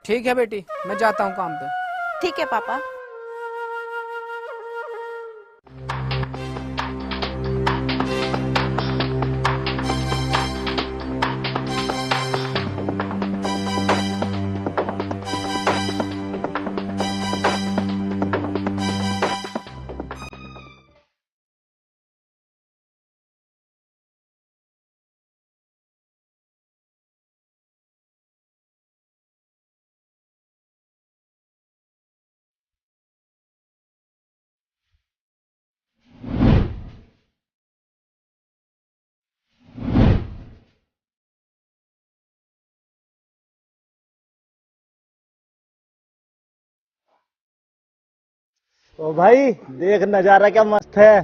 ठीक है बेटी, मैं जाता हूँ काम पे। ठीक है पापा। तो भाई देख नजारा क्या मस्त है।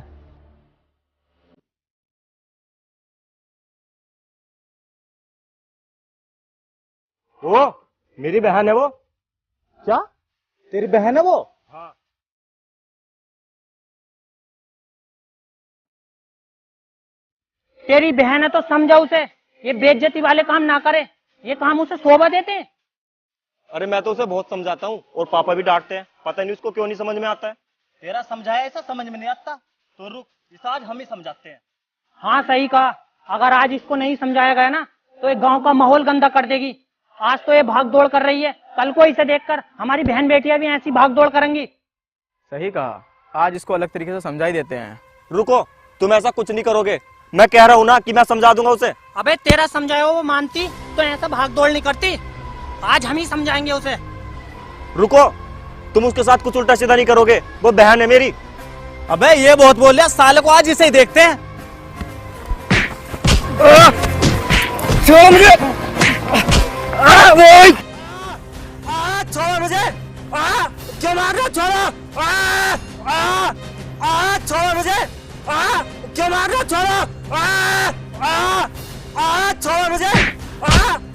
वो मेरी बहन है वो। क्या तेरी बहन है वो? हाँ। तेरी बहन है तो समझा उसे, ये बेइज्जती वाले काम ना करे। ये काम उसे शोभा देते हैं। अरे मैं तो उसे बहुत समझाता हूँ और पापा भी डांटते हैं, पता नहीं उसको क्यों नहीं समझ में आता है। तेरा समझाया ऐसा समझ में नहीं आता तो रुक, इस आज हम ही समझाते हैं। हाँ सही कहा, अगर आज इसको नहीं समझाया गया ना तो ये गांव का माहौल गंदा कर देगी। आज तो ये भाग दौड़ कर रही है, कल को इसे देखकर हमारी बहन बेटियां भी ऐसी भाग दौड़ करेंगी। सही कहा, आज इसको अलग तरीके से समझा ही देते हैं। रुको, तुम ऐसा कुछ नहीं करोगे। मैं कह रहा हूँ ना कि मैं समझा दूंगा उसे। अबे तेरा समझाया वो मानती तो ऐसा भाग दौड़ नहीं करती। आज हम ही समझाएंगे उसे। रुको, तुम उसके साथ कुछ उल्टा सीधा नहीं करोगे, वो बहन है मेरी। अबे ये बहुत बोल रहा, साले को आज इसे ही देखते हैं। छोड़ो मुझे, छोड़ो मुझे, क्यों मार रहे हो? छोड़ो, छोड़ो मुझे, क्यों मार रहे हो? छोड़ो, छोड़ो मुझे,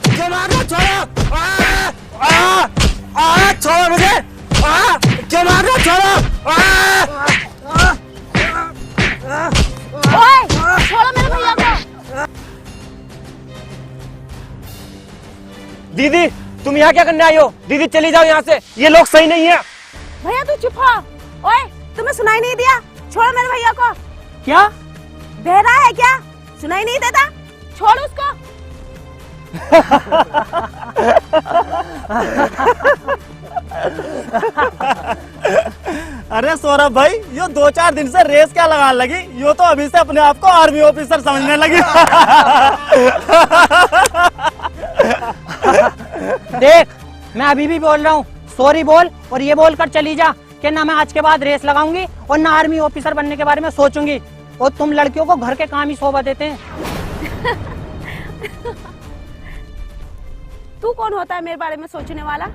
क्यों मार रहे हो? छोड़ो, छोड़ो मुझे, क्यों मार रहे हो? छोड़ो, ओए, छोड़ो मेरे भैया को। दीदी तुम यहाँ क्या करने आई हो? दीदी चली जाओ यहाँ से, ये लोग सही नहीं है। भैया तू चुप हो। ओए, तुम्हें सुनाई नहीं दिया? छोड़ो मेरे भैया को। क्या बहरा है क्या? सुनाई नहीं देता? छोड़ उसको। अरे सौरभ भाई, यो 2-4 दिन से रेस क्या लगाने लगी, यो तो अभी से अपने आप को आर्मी ऑफिसर समझने लगी। देख, मैं अभी भी बोल रहा हूँ, सॉरी बोल और ये बोलकर चली जा कि ना मैं आज के बाद रेस लगाऊंगी और ना आर्मी ऑफिसर बनने के बारे में सोचूंगी। और तुम लड़कियों को घर के काम ही शोभा देते हैं। तू कौन होता है मेरे बारे में सोचने वाला?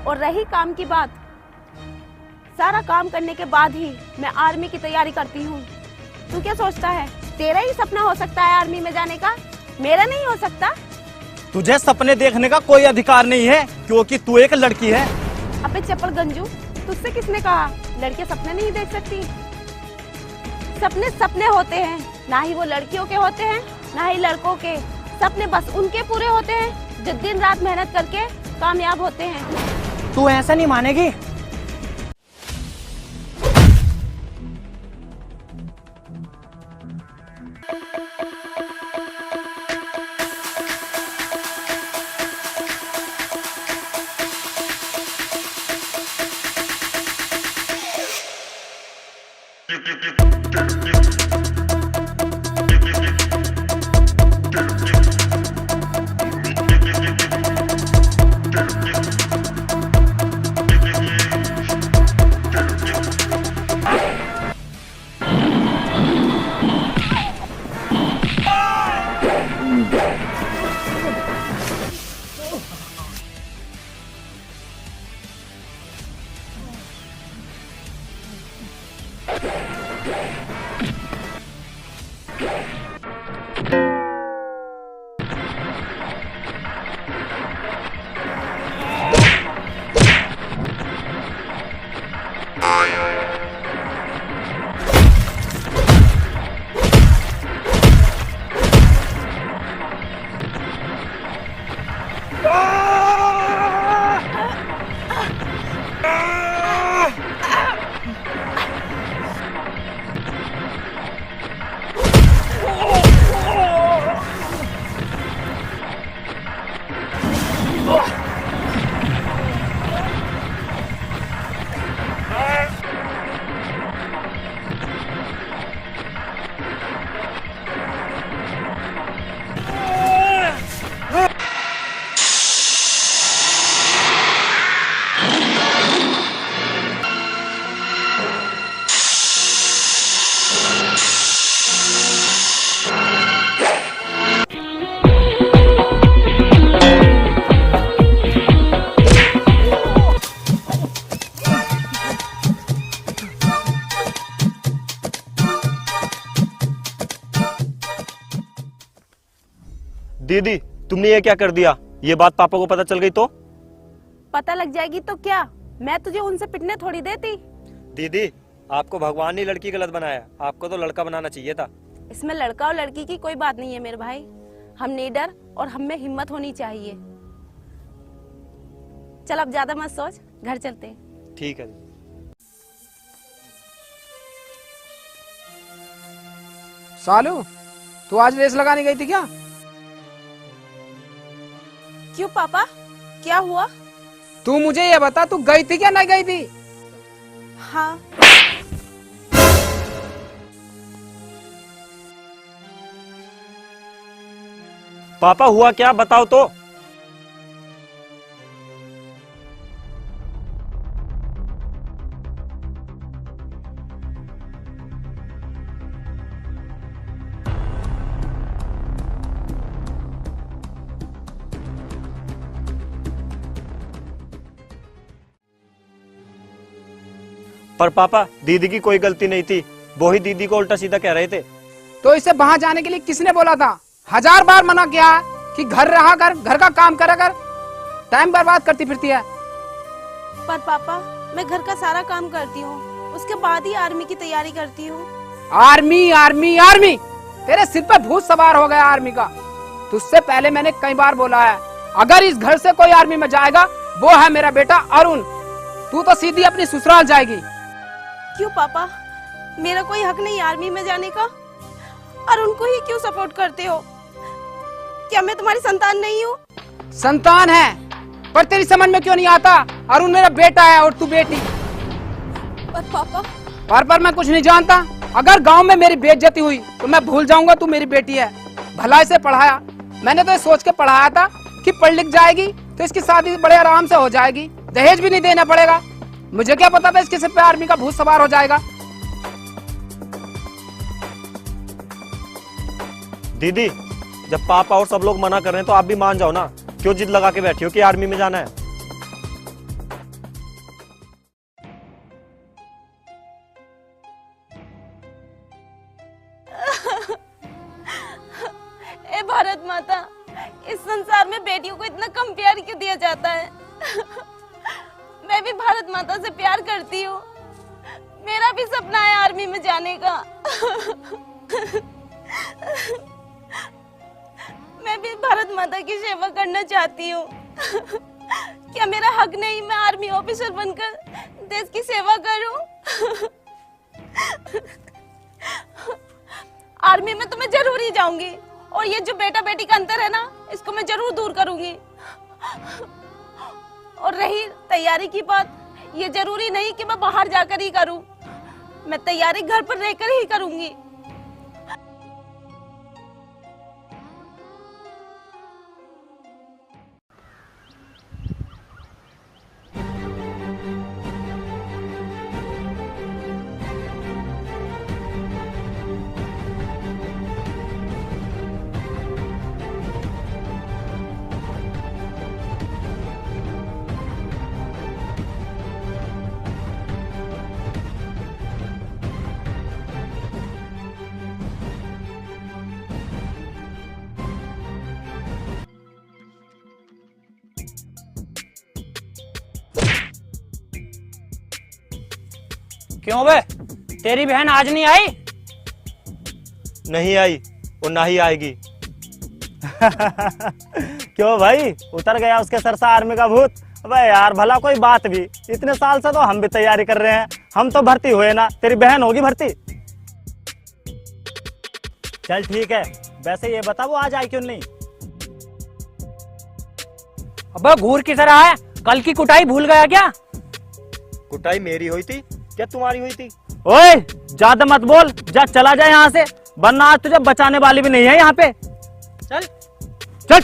और रही काम की बात, सारा काम करने के बाद ही मैं आर्मी की तैयारी करती हूँ। तू क्या सोचता है तेरा ही सपना हो सकता है आर्मी में जाने का, मेरा नहीं हो सकता? तुझे सपने देखने का कोई अधिकार नहीं है क्योंकि तू एक लड़की है। अबे चप्पल गंजू, तुझसे किसने कहा लड़के सपने नहीं देख सकती? सपने सपने होते हैं, ना ही वो लड़कियों के होते हैं ना ही लड़कों के। सपने बस उनके पूरे होते हैं जो दिन रात मेहनत करके कामयाब होते हैं। तू ऐसा नहीं मानेगी। दीदी तुमने ये क्या कर दिया? ये बात पापा को पता चल गई तो? पता लग जाएगी तो क्या, मैं तुझे उनसे पिटने थोड़ी देती। दीदी आपको भगवान ने लड़की गलत बनाया, आपको तो लड़का बनाना चाहिए था। इसमें लड़का और लड़की की कोई बात नहीं है मेरे भाई। हम नीडर और हम में हिम्मत होनी चाहिए। चल अब ज्यादा मत सोच, घर चलते हैं। ठीक है। सालू तू आज रेस लगाने गई थी क्या? क्यों पापा, क्या हुआ? तू मुझे ये बता, तू गई थी क्या नहीं गई थी? हाँ। पापा हुआ क्या, बताओ तो। पर पापा दीदी की कोई गलती नहीं थी, वो ही दीदी को उल्टा सीधा कह रहे थे। तो इसे वहां जाने के लिए किसने बोला था? 1000 बार मना किया है कि घर रहा कर, घर का काम करा कर, टाइम बर्बाद करती फिरती है। पर पापा मैं घर का सारा काम करती हूँ, उसके बाद ही आर्मी की तैयारी करती हूँ। आर्मी आर्मी आर्मी, तेरे सिर पे भूत सवार हो गया आर्मी का। तुझसे पहले मैंने कई बार बोला है, अगर इस घर से कोई आर्मी में जाएगा वो है मेरा बेटा अरुण। तू तो सीधी अपनी ससुराल जाएगी। क्यों पापा, मेरा कोई हक नहीं आर्मी में जाने का? और उनको ही क्यों सपोर्ट करते हो? क्या मैं तुम्हारी संतान नहीं हूँ? संतान है, पर तेरी समझ में क्यों नहीं आता? अरुण मेरा बेटा है और तू बेटी। पर पापा पर मैं कुछ नहीं जानता। अगर गांव में मेरी बेइज्जती हुई तो मैं भूल जाऊंगा तू मेरी बेटी है। भलाई से पढ़ाया, मैंने तो ये सोच के पढ़ाया था कि पढ़ लिख जाएगी तो इसकी शादी बड़े आराम से हो जाएगी, दहेज भी नहीं देना पड़ेगा। मुझे क्या पता था इसके सिर पे आर्मी का भूत सवार हो जाएगा। दीदी जब पापा और सब लोग मना कर रहे हैं तो आप भी मान जाओ ना, क्यों जिद लगा के बैठी हो कि आर्मी में जाना है? ए भारत माता, इस संसार में बेटियों को इतना कम प्यार क्यों दिया जाता है? मैं भी भारत माता से प्यार करती हूँ। मेरा भी सपना है आर्मी में जाने का। मैं भी भारत माता की सेवा करना चाहती हूँ। क्या मेरा हक नहीं मैं आर्मी ऑफिसर बनकर देश की सेवा करूं? आर्मी में तो मैं जरूर ही जाऊंगी और ये जो बेटा बेटी का अंतर है ना, इसको मैं जरूर दूर करूंगी। और रही तैयारी की बात, ये जरूरी नहीं कि मैं बाहर जाकर ही करूं, मैं तैयारी घर पर रहकर ही करूंगी। क्यों बे, तेरी बहन आज नहीं आई? नहीं आई और ना ही आएगी। क्यों भाई, उतर गया उसके सर से आर्मी का भूत? अबे यार भला कोई बात भी, इतने साल से तो हम भी तैयारी कर रहे हैं, हम तो भर्ती हुए ना, तेरी बहन होगी भर्ती। चल ठीक है, वैसे ये बता वो आज आई क्यों नहीं? अबे घूर की तरह है, कल की कुटाई भूल गया क्या? कुटाई मेरी हुई थी क्या तुम्हारी हुई थी? ओए ज्यादा मत बोल, जा चला जा यहाँ से, वरना आज तुझे बचाने वाली भी नहीं है यहाँ पे। चल चल।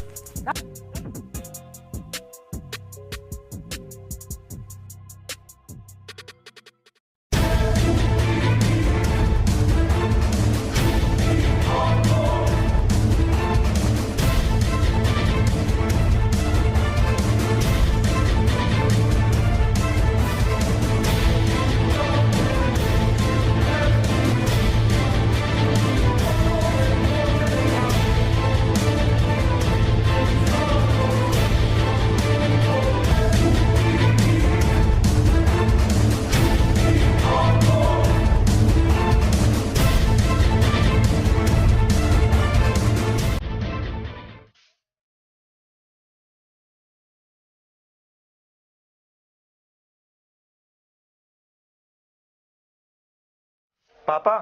पापा,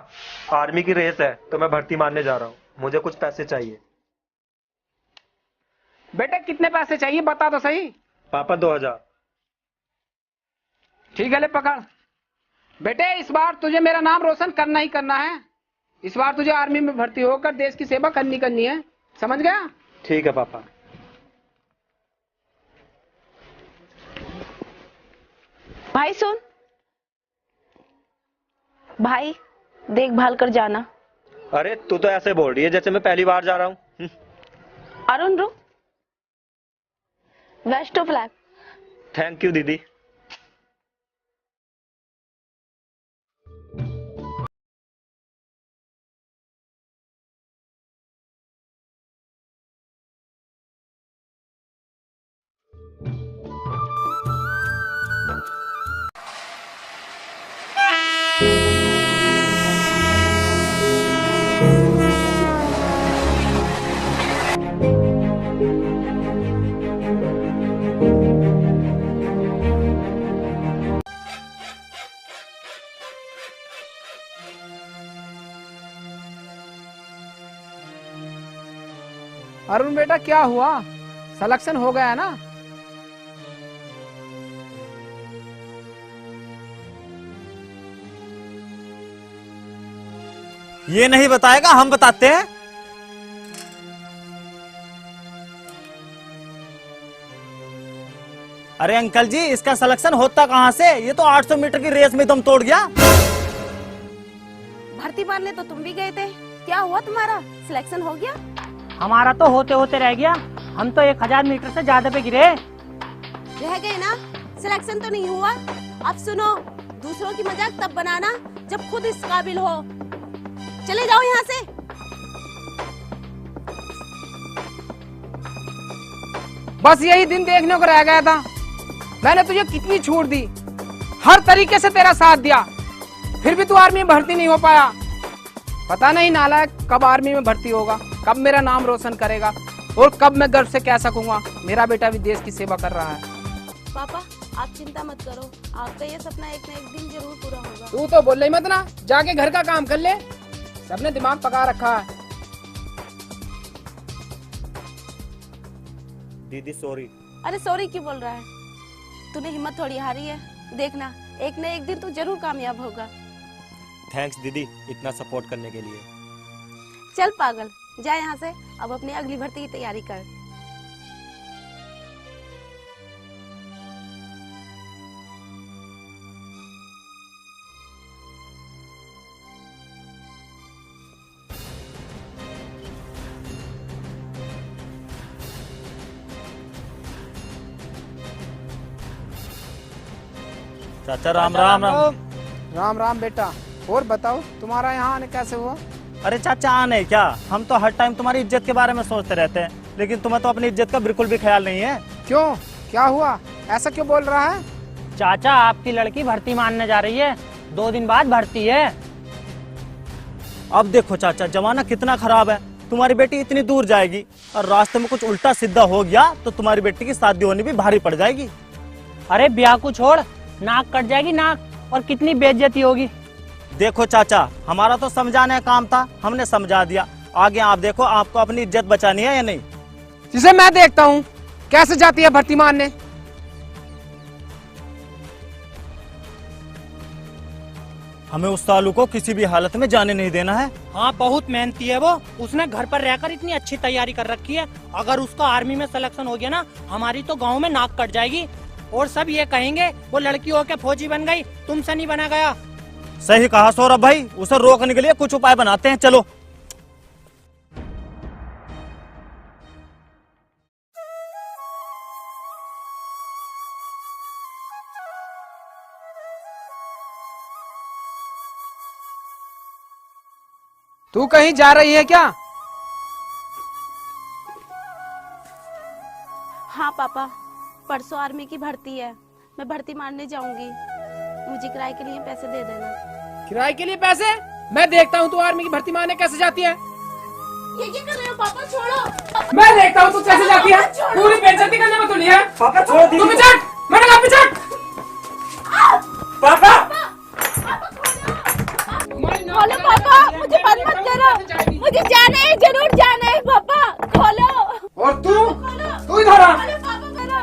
आर्मी की रेस है तो मैं भर्ती मारने जा रहा हूँ, मुझे कुछ पैसे चाहिए। बेटे कितने पैसे चाहिए बता तो सही। पापा 2000। ठीक है ले पकड़। बेटे इस बार तुझे मेरा नाम रोशन करना ही करना है। इस बार तुझे आर्मी में भर्ती होकर देश की सेवा करनी है, समझ गया? ठीक है पापा। भाई सुन, भाई देखभाल कर जाना। अरे तू तो ऐसे बोल रही है जैसे मैं पहली बार जा रहा हूँ। अरुण रुक। Best of luck. Thank you दीदी। अरुण बेटा क्या हुआ, सिलेक्शन हो गया है ना? ये नहीं बताएगा, हम बताते हैं। अरे अंकल जी, इसका सिलेक्शन होता कहाँ से? ये तो 800 मीटर की रेस में दम तोड़ गया। भर्ती मारने तो तुम भी गए थे, क्या हुआ तुम्हारा? सिलेक्शन हो गया? हमारा तो होते होते रह गया, हम तो 1000 मीटर से ज्यादा पे गिरे। रह गए ना, सिलेक्शन तो नहीं हुआ। अब सुनो, दूसरों की मजाक तब बनाना जब खुद इस काबिल हो। चले जाओ यहाँ से। बस यही दिन देखने को रह गया था। मैंने तुझे कितनी छूट दी, हर तरीके से तेरा साथ दिया, फिर भी तू आर्मी में भर्ती नहीं हो पाया। पता नहीं नालायक कब आर्मी में भर्ती होगा, कब मेरा नाम रोशन करेगा और कब मैं गर्व से कह सकूंगा मेरा बेटा भी देश की सेवा कर रहा है। पापा आप चिंता मत करो, आपका ये सपना एक न एक दिन जरूर पूरा होगा। तू तो बोल रही मत ना, जाके घर का काम कर ले, सबने दिमाग पका रखा है। दीदी सॉरी। अरे सॉरी क्यों बोल रहा है? तूने हिम्मत थोड़ी हारी है, देखना एक न एक दिन तू जरूर कामयाब होगा। थैंक्स दीदी इतना सपोर्ट करने के लिए। चल पागल, जा यहाँ से, अब अपनी अगली भर्ती की तैयारी कर। चाचा राम राम राम। राम राम बेटा, और बताओ तुम्हारा यहाँ आने कैसे हुआ? अरे चाचा आने क्या, हम तो हर टाइम तुम्हारी इज्जत के बारे में सोचते रहते हैं, लेकिन तुम्हें तो अपनी इज्जत का बिल्कुल भी ख्याल नहीं है। क्यों, क्या हुआ? ऐसा क्यों बोल रहा है? चाचा आपकी लड़की भर्ती मानने जा रही है, 2 दिन बाद भर्ती है। अब देखो चाचा, जमाना कितना खराब है। तुम्हारी बेटी इतनी दूर जाएगी और रास्ते में कुछ उल्टा सीधा हो गया तो तुम्हारी बेटी की शादी होनी भी भारी पड़ जाएगी। अरे ब्याह को छोड़, नाक कट जाएगी नाक, और कितनी बेइज्जती होगी। देखो चाचा, हमारा तो समझाने का काम था, हमने समझा दिया, आगे आप देखो आपको अपनी इज्जत बचानी है या नहीं। जिसे मैं देखता हूँ कैसे जाती है भर्ती मारने। हमें उस सालू को किसी भी हालत में जाने नहीं देना है। हाँ बहुत मेहनती है वो, उसने घर पर रहकर इतनी अच्छी तैयारी कर रखी है। अगर उसका आर्मी में सिलेक्शन हो गया ना, हमारी तो गांव में नाक कट जाएगी और सब ये कहेंगे वो लड़की होके फौजी बन गई, तुमसे नहीं बना गया। सही कहा सौरभ भाई, उसे रोकने के लिए कुछ उपाय बनाते हैं, चलो। तू कहीं जा रही है क्या? हाँ पापा, परसों आर्मी की भर्ती है, मैं भर्ती मारने जाऊंगी, मुझे किराए के लिए पैसे दे देना। किराए के लिए पैसे? मैं देखता हूँ तू आर्मी की भर्ती मारने कैसे जाती है। ये क्या कर रहे हो पापा? छोड़ो। मैं देखता हूँ तू कैसे जाती है। पूरी बेइज्जती करने में तुली है। पापा छोड़ तू पिछड़, मैंने कहा पिछड़। पापा तुम्हारी मेरा, मुझे जाना है, जरूर जाना है पापा, खोलो। और तू खोलो इधर आ। खोलो पापा मेरा,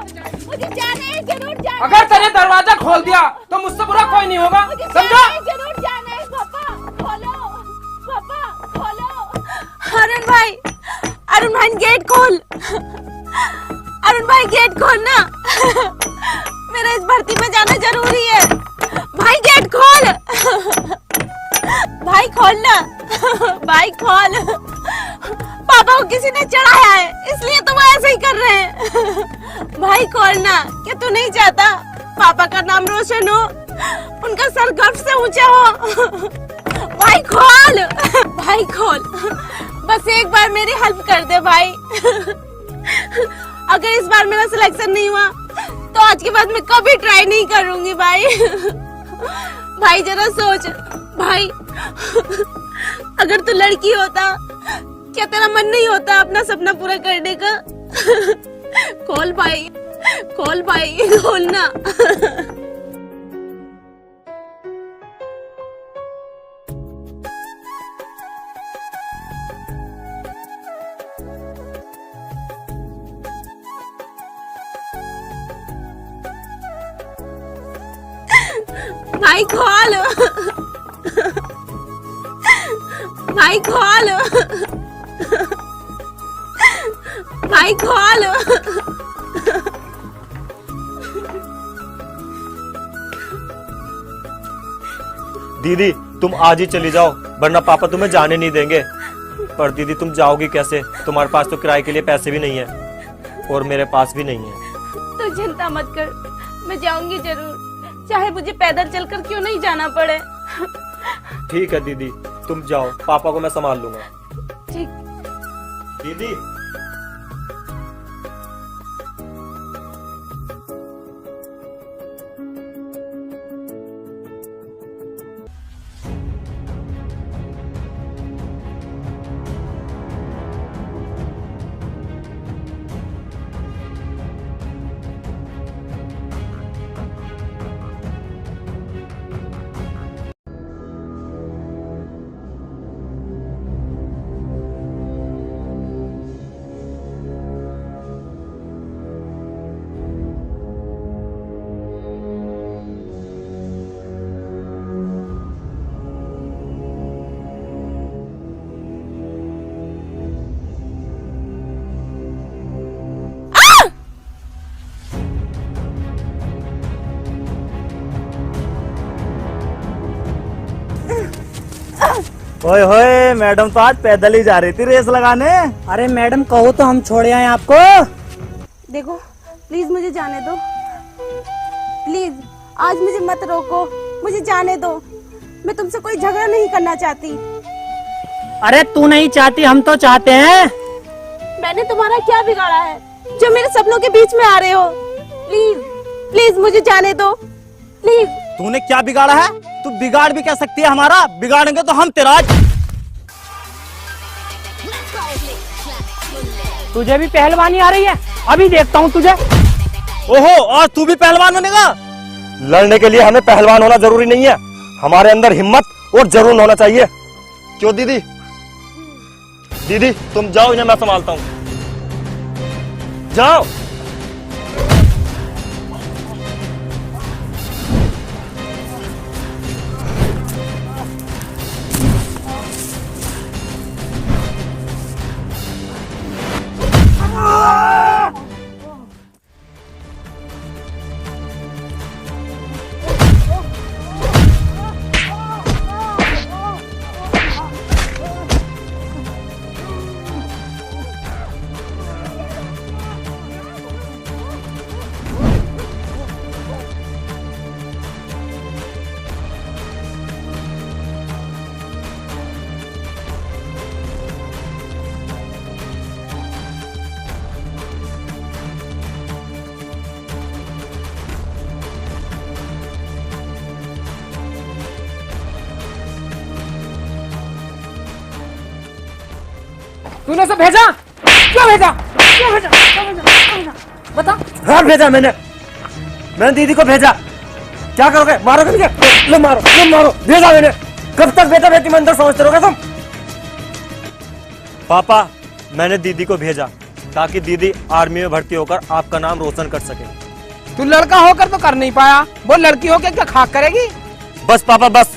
मुझे जाना है, जरूर जाना है। अगर तेरे दरवाजा खोल दिया तो मुझसे बुरा कोई नहीं होगा, मुझे समझा? जाना है, जरूर जाना है पापा, खोलो पापा खोलो। अरुण भाई गेट खोल, अरुण भाई गेट खोल ना। मेरा इस भर्ती में जाना जरूरी है। भाई गेट खोल, भाई खोल ना, भाई खोल। पापा को किसी ने चढ़ाया है, इसलिए तुम ऐसे ही कर रहे हैं। भाई खोल ना, क्या तू नहीं चाहता पापा का नाम रोशन हो, उनका सर गर्व से ऊंचा हो? भाई खोल, भाई खोल, बस एक बार मेरी हेल्प कर दे भाई। अगर इस बार मेरा सिलेक्शन नहीं हुआ तो आज के बाद मैं कभी ट्राई नहीं करूंगी भाई। भाई जरा सोच भाई, अगर तू लड़की होता क्या तेरा मन नहीं होता अपना सपना पूरा करने का? खोल भाई, खोल भाई, खोल ना। भाई खोल, भाई खोल, भाई खोल। दीदी तुम आज ही चली जाओ, वरना पापा तुम्हें जाने नहीं देंगे। पर दीदी तुम जाओगी कैसे? तुम्हारे पास तो किराए के लिए पैसे भी नहीं है और मेरे पास भी नहीं है। तो चिंता मत कर, मैं जाऊंगी जरूर, चाहे मुझे पैदल चलकर क्यों नहीं जाना पड़े। ठीक है दीदी, तुम जाओ, पापा को मैं संभाल लूंगा। ठीक। दीदी ओए होए, मैडम तो आज पैदल ही जा रही थी रेस लगाने। अरे मैडम कहो तो हम छोड़े आए आपको। देखो प्लीज मुझे जाने दो, प्लीज आज मुझे मत रोको, मुझे जाने दो। मैं तुमसे कोई झगड़ा नहीं करना चाहती। अरे तू नहीं चाहती, हम तो चाहते हैं। मैंने तुम्हारा क्या बिगाड़ा है जो मेरे सपनों के बीच में आ रहे हो? प्लीज प्लीज मुझे जाने दो, प्लीज। तूने क्या बिगाड़ा है? तू बिगाड़ भी क्या सकती है हमारा? बिगाड़ेंगे तो हम तेरा। तुझे भी पहलवानी आ रही है? अभी देखता हूँ तुझे। ओहो, और तू भी पहलवान बनेगा? लड़ने के लिए हमें पहलवान होना जरूरी नहीं है, हमारे अंदर हिम्मत और जुनून होना चाहिए। क्यों दीदी? दीदी तुम जाओ, इन्हें मैं संभालता हूँ। जाओ। तूने उसे भेजा? क्यों भेजा? क्यों भेजा? क्यों भेजा? क्यों भेजा? बता। हाँ भेजा मैंने दीदी को भेजा। क्या करोगे? मारोगे मुझे? लो मारो, लो मारो। भेजा मैंने। कब तक बेटा बेटी में अंदर समझते रहोगे तुम? पापा, मैंने दीदी को भेजा ताकि दीदी आर्मी में भर्ती होकर आपका नाम रोशन कर सके। तू लड़का होकर तो कर नहीं पाया, वो लड़की होकर क्या खाक करेगी? बस पापा बस।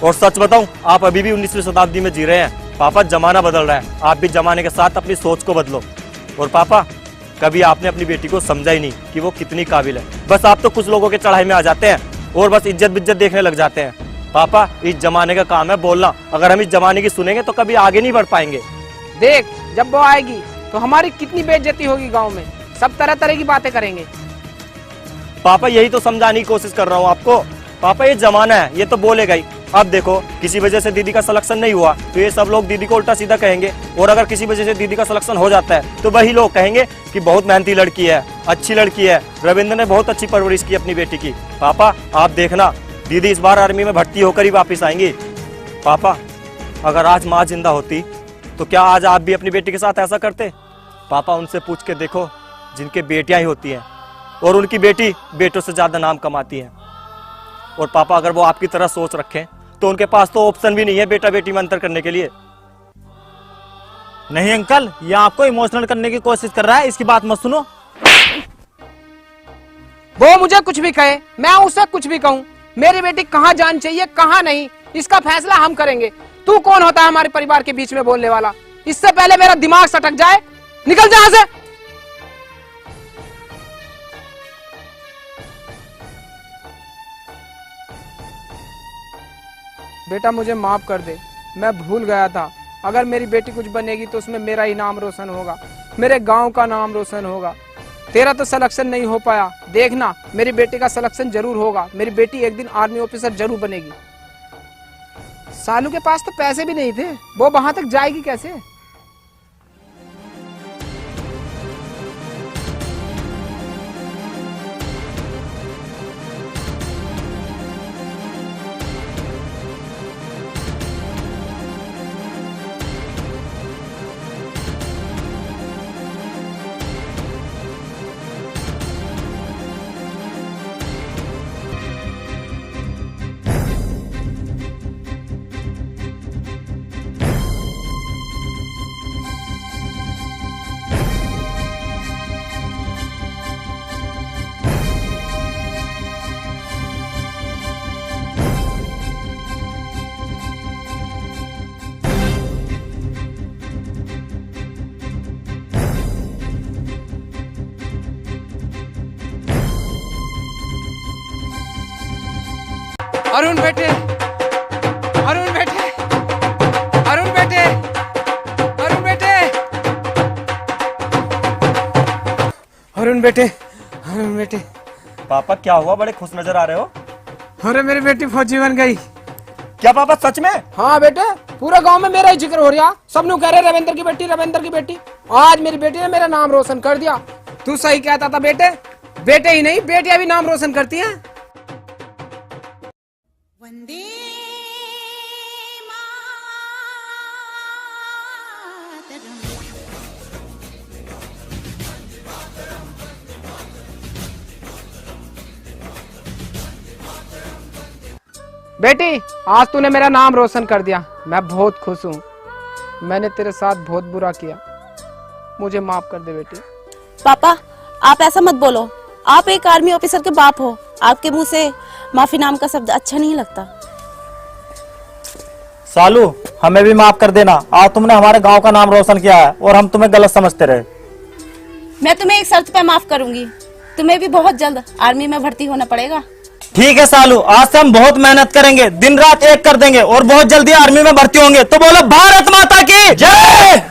और सच बताऊं, आप अभी भी 19वीं शताब्दी में जी रहे हैं। पापा, जमाना बदल रहा है, आप भी जमाने के साथ अपनी सोच को बदलो। और पापा, कभी आपने अपनी बेटी को समझा ही नहीं कि वो कितनी काबिल है। बस आप तो कुछ लोगों के चढ़ाई में आ जाते हैं और बस इज्जत बिज्जत देखने लग जाते हैं। पापा, इस जमाने का काम है बोलना। अगर हम इस जमाने की सुनेंगे तो कभी आगे नहीं बढ़ पाएंगे। देख, जब वो आएगी तो हमारी कितनी बेइज्जती होगी गांव में। सब तरह तरह की बातें करेंगे। पापा, यही तो समझाने की कोशिश कर रहा हूँ आपको। पापा, ये जमाना है, ये तो बोलेगा ही। अब देखो, किसी वजह से दीदी का सिलेक्शन नहीं हुआ तो ये सब लोग दीदी को उल्टा सीधा कहेंगे, और अगर किसी वजह से दीदी का सिलेक्शन हो जाता है तो वही लोग कहेंगे कि बहुत मेहनती लड़की है, अच्छी लड़की है, रविंद्र ने बहुत अच्छी परवरिश की अपनी बेटी की। पापा, आप देखना, दीदी इस बार आर्मी में भर्ती होकर ही वापिस आएंगी। पापा, अगर आज माँ जिंदा होती तो क्या आज आप भी अपनी बेटी के साथ ऐसा करते? पापा, उनसे पूछ के देखो जिनके बेटियां ही होती हैं और उनकी बेटी बेटों से ज्यादा नाम कमाती है। और पापा, अगर वो आपकी तरह सोच रखें तो उनके पास तो ऑप्शन भी नहीं है बेटा बेटी में अंतर करने के लिए। नहीं अंकल, ये आपको इमोशनल करने की कोशिश कर रहा है, इसकी बात मत सुनो। वो मुझे कुछ भी कहे, मैं उसे कुछ भी कहूँ, मेरी बेटी कहाँ जानी चाहिए कहाँ नहीं, इसका फैसला हम करेंगे। तू कौन होता है हमारे परिवार के बीच में बोलने वाला? इससे पहले मेरा दिमाग सटक जाए, निकल जा यहाँ से। बेटा, मुझे माफ कर दे, मैं भूल गया था। अगर मेरी बेटी कुछ बनेगी तो उसमें मेरा ही नाम रोशन होगा, मेरे गांव का नाम रोशन होगा। तेरा तो सिलेक्शन नहीं हो पाया, देखना मेरी बेटी का सिलेक्शन जरूर होगा। मेरी बेटी एक दिन आर्मी ऑफिसर जरूर बनेगी। सालू के पास तो पैसे भी नहीं थे, वो वहां तक जाएगी कैसे? अरुण बेटे, अरुण बेटे, अरुण बेटे, अरुण बेटे, अरुण बेटे, अरुण बेटे। पापा, क्या हुआ? बड़े खुश नजर आ रहे हो। अरे मेरी बेटी फौजी बन गई। क्या पापा, सच में? हाँ बेटे, पूरा गांव में मेरा ही जिक्र हो रहा। सब लोग कह रहे रविंद्र की बेटी, रविंद्र की बेटी। आज मेरी बेटी ने मेरा नाम रोशन कर दिया। तू सही कहता था बेटे, बेटे ही नहीं बेटियां भी नाम रोशन करती हैं। वंदे बेटी, आज तूने मेरा नाम रोशन कर दिया, मैं बहुत खुश हूँ। मैंने तेरे साथ बहुत बुरा किया, मुझे माफ कर दे बेटी। पापा, आप ऐसा मत बोलो, आप एक आर्मी ऑफिसर के बाप हो, आपके मुंह से माफी नाम का शब्द अच्छा नहीं लगता। सालू, हमें भी माफ कर देना, आज तुमने हमारे गांव का नाम रोशन किया है और हम तुम्हें गलत समझते रहे। मैं तुम्हें एक शर्त पे माफ करूंगी, तुम्हें भी बहुत जल्द आर्मी में भर्ती होना पड़ेगा। ठीक है सालू, आज से हम बहुत मेहनत करेंगे, दिन रात एक कर देंगे और बहुत जल्दी आर्मी में भर्ती होंगे। तो बोलो भारत माता की जय।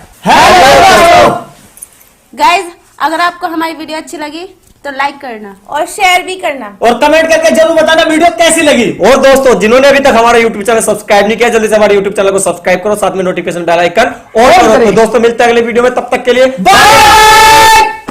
गाइज, अगर आपको हमारी वीडियो अच्छी लगी तो लाइक करना और शेयर भी करना और कमेंट करके जरूर बताना वीडियो कैसी लगी। और दोस्तों, जिन्होंने अभी तक हमारा YouTube चैनल सब्सक्राइब नहीं किया, जल्दी से हमारे YouTube चैनल को सब्सक्राइब करो, साथ में नोटिफिकेशन बेल आइकन और दोस्तों मिलते हैं अगले वीडियो में, तब तक के लिए बाय।